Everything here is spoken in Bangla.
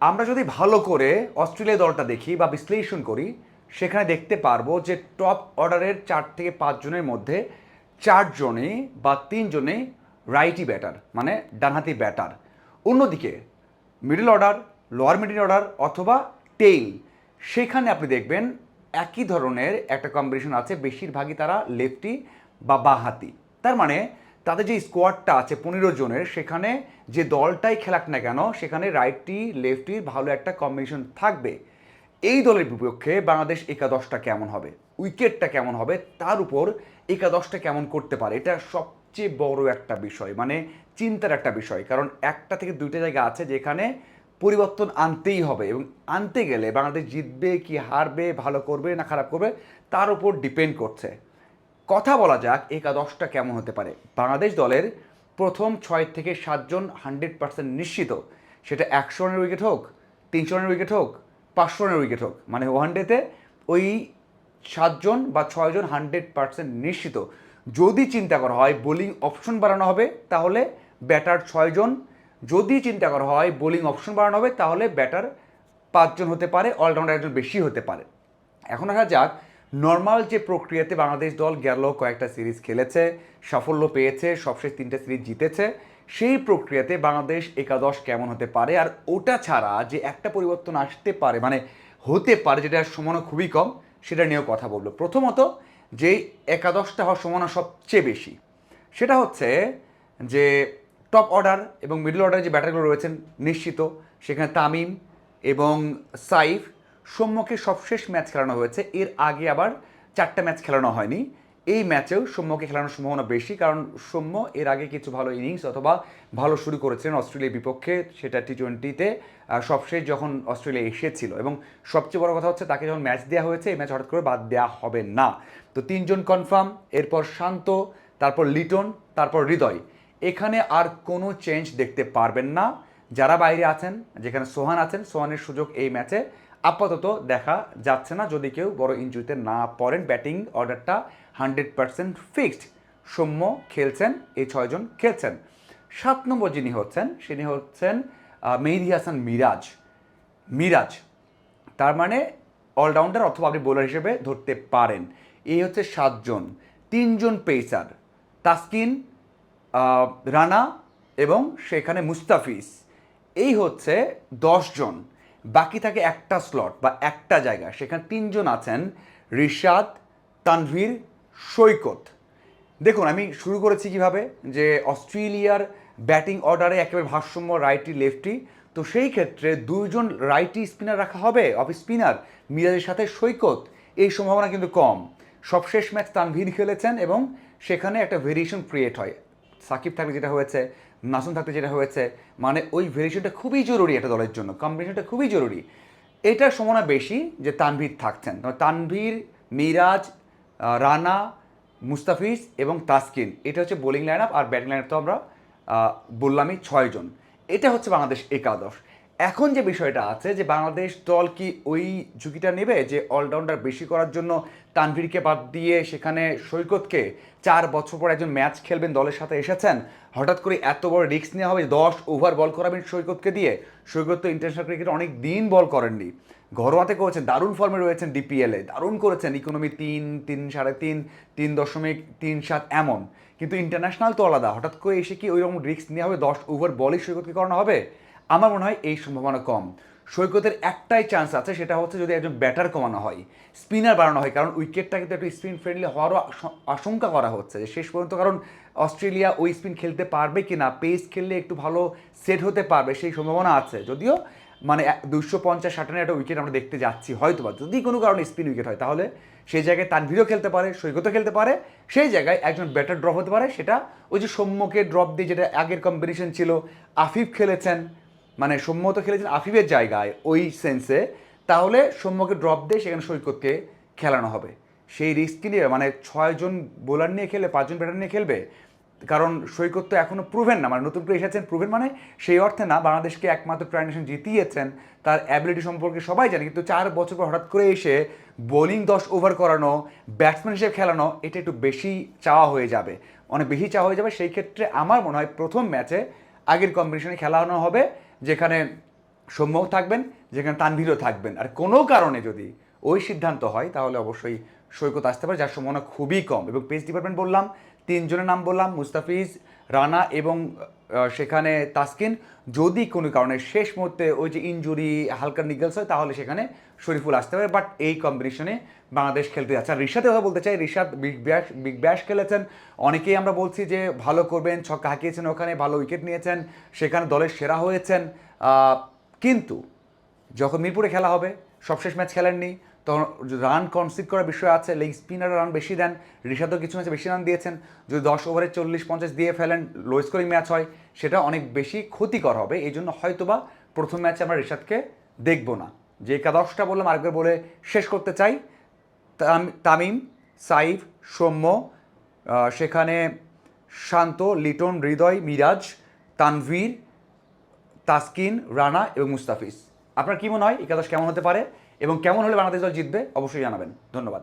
আমরা যদি ভালো করে অস্ট্রেলিয়া দলটা দেখি বা বিশ্লেষণ করি, সেখানে দেখতে পারবো যে টপ অর্ডারের 4 থেকে 5 জনের মধ্যে 4 জনে বা 3 জনে রাইটি ব্যাটার, মানে ডানহাতি ব্যাটার। অন্যদিকে middle order, lower middle order অথবা টেইল, সেখানে আপনি দেখবেন একই ধরনের একটা কম্বিনেশন আছে, বেশিরভাগই তারা লেফটি বা বাঁহাতি। তার মানে তাদের যে স্কোয়াডটা আছে 15 জনের, সেখানে যে দলটাই খেলাক না কেন সেখানে রাইটটি লেফটির ভালো একটা কম্বিনেশন থাকবে। এই দলের বিপক্ষে বাংলাদেশ একাদশটা কেমন হবে, উইকেটটা কেমন হবে, তার উপর একাদশটা কেমন করতে পারে, এটা সবচেয়ে বড় একটা বিষয়, মানে চিন্তার একটা বিষয়। কারণ একটা থেকে দুইটা জায়গা আছে যেখানে পরিবর্তন আনতেই হবে, এবং আনতে গেলে বাংলাদেশ জিতবে কি হারবে, ভালো করবে না খারাপ করবে, তার উপর ডিপেন্ড করছে। কথা বলা যাক একাদশটা কেমন হতে পারে। বাংলাদেশ দলের প্রথম 6 থেকে 7 জন 100% নিশ্চিত, সেটা 100 রানের উইকেট হোক, 300 রানের উইকেট হোক, 500 রানের উইকেট হোক, মানে ওয়ানডেতে ওই 7 জন বা 6 জন 100% নিশ্চিত। যদি চিন্তা করা হয় বোলিং অপশন বাড়ানো হবে তাহলে ব্যাটার 6 জন, যদি চিন্তা করা হয় বোলিং অপশন বাড়ানো হবে তাহলে ব্যাটার 5 জন হতে পারে, অলরাউন্ডার একজন বেশি হতে পারে। এখন আসা যাক নর্মাল যে প্রক্রিয়াতে বাংলাদেশ দল গেল কয়েকটা সিরিজ খেলেছে, সাফল্য পেয়েছে, সবশেষ 3টা সিরিজ জিতেছে, সেই প্রক্রিয়াতে বাংলাদেশ একাদশ কেমন হতে পারে। আর ওটা ছাড়া যে একটা পরিবর্তন আসতে পারে, মানে হতে পারে, যেটার সম্ভাবনা খুবই কম, সেটা নিয়েও কথা বলবো। প্রথমত যেই একাদশটা হওয়ার সম্ভাবনা সবচেয়ে বেশি, সেটা হচ্ছে যে টপ অর্ডার এবং মিডল অর্ডারে যে ব্যাটারগুলো রয়েছেন নিশ্চিত, সেখানে তামিম এবং সাইফ। সৌম্যকে সবশেষ ম্যাচ খেলানো হয়েছে, এর আগে আবার 4টা ম্যাচ খেলানো হয়নি। এই ম্যাচেও সৌম্যকে খেলানোর সম্ভাবনা বেশি, কারণ সৌম্য এর আগে কিছু ভালো ইনিংস অথবা ভালো শুরু করেছিলেন অস্ট্রেলিয়ার বিপক্ষে, সেটা টি20-তে সবশেষ যখন অস্ট্রেলিয়া এসেছিল। এবং সবচেয়ে বড় কথা হচ্ছে তাকে যখন ম্যাচ দেওয়া হয়েছে, এই ম্যাচ হঠাৎ করে বাদ দেওয়া হবে না। তো 3 জন কনফার্ম, এরপর শান্ত, তারপর লিটন, তারপর হৃদয়। এখানে আর কোনো চেঞ্জ দেখতে পারবেন না। যারা বাইরে আছেন, যেখানে সোহান আছেন, সোহানের সুযোগ এই ম্যাচে আপাতত দেখা যাচ্ছে না, যদি কেউ বড় ইনজুরিতে না পড়েন। ব্যাটিং অর্ডারটা 100% ফিক্সড, সৌম্য খেলছেন, এই 6 জন খেলছেন। 7 নম্বর যিনি হচ্ছেন মেহেদী হাসান মিরাজ। মিরাজ তার মানে অলরাউন্ডার অথবা আপনি বোলার হিসেবে ধরতে পারেন। এই হচ্ছে 7 জন। 3 জন পেসার, তাসকিন, রানা এবং সেখানে মুস্তাফিজ। এই হচ্ছে 10 জন। বাকি থাকে একটা স্লট বা একটা জায়গা, সেখানে 3 জন আছেন, রিশাদ, তানভীর, সৈকত। দেখুন আমি শুরু করেছি কিভাবে, যে অস্ট্রেলিয়ার ব্যাটিং অর্ডারে একেবারে ভারসাম্য রাইটি লেফটি। তো সেই ক্ষেত্রে 2 জন রাইটি স্পিনার রাখা হবে, অফ স্পিনার, মিরাজের সাথে সৈকত। এই সম্ভাবনা কিন্তু কম। সবশেষ ম্যাচ তানভীর খেলেছেন এবং সেখানে একটা ভেরিয়েশন ক্রিয়েট হয়। সাকিব থাকলে যেটা হয়েছে, নাসুম থাকলে যেটা হয়েছে, মানে ওই ভেরিয়েশনটা খুবই জরুরি একটা দলের জন্য, কম্বিনেশনটা খুবই জরুরি। এটার সম্ভাবনা বেশি যে তানভীর থাকছেন। তানভীর, মিরাজ, রানা, মুস্তাফিজ এবং তাসকিন, এটা হচ্ছে বোলিং লাইন আপ। আর ব্যাটিং লাইন আপ তো আমরা বললামই 6 জন। এটা হচ্ছে বাংলাদেশ একাদশ। এখন যে বিষয়টা আছে যে বাংলাদেশ দল কি ওই ঝুঁকিটা নেবে যে অলরাউন্ডার বেশি করার জন্য তানভীরকে বাদ দিয়ে সেখানে সৈকতকে, 4 বছর পর একজন ম্যাচ খেলবেন, দলের সাথে এসেছেন, হঠাৎ করে এত বড় রিস্ক নেওয়া হবে, 10 ওভার বল করাবেন সৈকতকে দিয়ে? সৈকত তো ইন্টারন্যাশনাল ক্রিকেটে অনেক দিন বল করেননি, ঘরোয়াতে করেছেন, দারুণ ফর্মে রয়েছেন, ডিপিএলে দারুণ করেছেন, ইকোনমি 3, 3.5, 3.37 এমন। কিন্তু ইন্টারন্যাশনাল তো আলাদা, হঠাৎ করে এসে কি ওই রকম রিস্ক নেওয়া হবে, 10 ওভার বলই সৈকতকে করানো হবে? আমার মনে হয় এই সম্ভাবনা কম। সৈকতের একটাই চান্স আছে, সেটা হচ্ছে যদি একজন ব্যাটার কমানো হয়, স্পিনার বাড়ানো হয়, কারণ উইকেটটা কিন্তু একটু স্পিন ফ্রেন্ডলি হওয়ারও আশঙ্কা করা হচ্ছে যে শেষ পর্যন্ত। কারণ অস্ট্রেলিয়া ওই স্পিন খেলতে পারবে কি না, পেস খেললে একটু ভালো সেট হতে পারবে, সেই সম্ভাবনা আছে। যদিও মানে 250-60 রানের একটা উইকেট আমরা দেখতে যাচ্ছি হয়তো বা, যদি কোনো কারণে স্পিন উইকেট হয় তাহলে সেই জায়গায় তানভীরও খেলতে পারে, সৈকতও খেলতে পারে, সেই জায়গায় একজন ব্যাটার ড্রপ হতে পারে। সেটা ওই যে সৌম্যকে ড্রপ দিয়ে যেটা আগের কম্বিনেশন ছিল, আফিফ খেলেছেন, মানে সৌম্য তো খেলেছেন আফিফের জায়গায় ওই সেন্সে, তাহলে সৌম্যকে ড্রপ দিয়ে সেখানে সৈকতকে খেলানো হবে। সেই রিস্ক নিয়ে মানে 6 জন বোলার নিয়ে খেলবে, 5 জন ব্যাটার নিয়ে খেলবে? কারণ সৈকত তো এখনও প্রুভেন না, মানে নতুন করে এসেছেন, প্রুভেন মানে সেই অর্থে না, বাংলাদেশকে একমাত্র ট্রাইনেশন জিতিয়েছেন, তার অ্যাবিলিটি সম্পর্কে সবাই জানে। কিন্তু 4 বছর পর হঠাৎ করে এসে বোলিং 10 ওভার করানো, ব্যাটসম্যান হিসেবে খেলানো, এটা একটু বেশি চাওয়া হয়ে যাবে, অনেক বেশি চাওয়া হয়ে যাবে। সেই ক্ষেত্রে আমার মনে হয় প্রথম ম্যাচে আগের কম্বিনেশনে খেলানো হবে, যেখানে সৌম্যও থাকবেন, যেখানে তানভীরও থাকবেন। আর কোনো কারণে যদি ওই সিদ্ধান্ত হয় তাহলে অবশ্যই সৈকত আসতে পারে, যার সম্ভাবনা খুবই কম। এবং পেস ডিপার্টমেন্ট বললাম, তিনজনের নাম বললাম, মুস্তাফিজ, রানা এবং সেখানে তাসকিন। যদি কোনো কারণে শেষ মুহূর্তে ওই যে ইনজুরি হালকা নিগলস হয় তাহলে সেখানে শরীফুল আসতে পারে, বাট এই কম্বিনেশনে বাংলাদেশ খেলতে যাচ্ছে। আর রিশাদের কথা বলতে চাই, রিশাদ বিগ ব্যাশ খেলেছেন, অনেকেই আমরা বলছি যে ভালো করবেন, ছক্কা হাঁকিয়েছেন ওখানে, ভালো উইকেট নিয়েছেন, সেখানে দলের সেরা হয়েছেন। কিন্তু যখন মিরপুরে খেলা হবে, সবশেষ ম্যাচ খেলেননি, তখন রান কনসিড করার বিষয় আছে, লেগ স্পিনার রান বেশি দেন, ঋষাদও কিছু ম্যাচে বেশি রান দিয়েছেন। যদি 10 ওভারে 40-50 দিয়ে ফেলেন, লো স্কোরিং ম্যাচ হয়, সেটা অনেক বেশি ক্ষতিকর হবে। এই জন্য হয়তোবা প্রথম ম্যাচে আমরা ঋষাদকে দেখবো না। যে একাদশটা বললাম আরেকবার বলে শেষ করতে চাই: তামিম, সাইফ, সৌম্য, সেখানে শান্ত, লিটন, হৃদয়, মিরাজ, তানভীর, তাসকিন, রানা এবং মুস্তাফিজ। আপনার কি মনে হয় একাদশ কেমন হতে পারে এবং কেমন হলে বাংলাদেশ দল জিতবে? অবশ্যই জানাবেন। ধন্যবাদ।